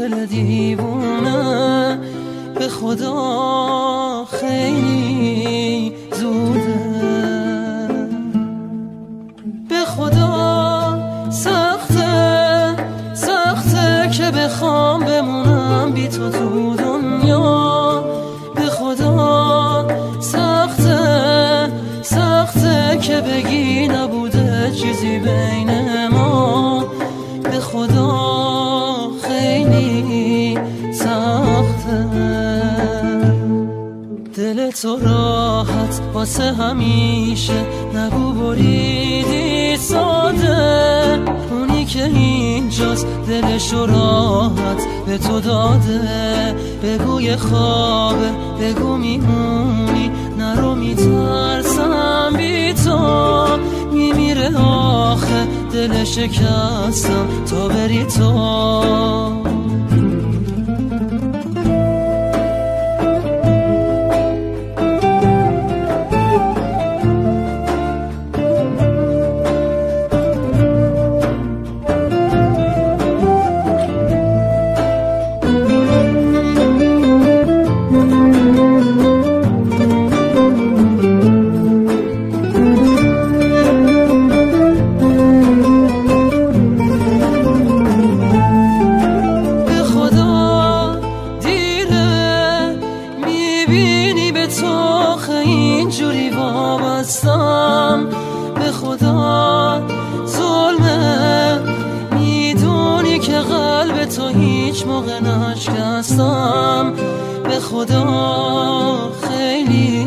دل دیوونه به خدا خیلی زوده، به خدا سخته سخته که بخوام بمونم بی تو تو دنیا، به خدا سخته سخته که بگی نبوده چیزی بین ما، به خدا خیلی سخته. دل تو راحت واسه همیشه نگو بریدی ساده، اونی که اینجاست دلشو راحت به تو داده، بگو یه خوابه بگو میمونی نرو میترسم بی تو، میمیره آخه دل شکستم تا بری تو. میبینی به تو اینجوری وابستم، به خدا ظلمه، میدونی که قلب تو هیچ موقع نشکستم، به خدا خیلی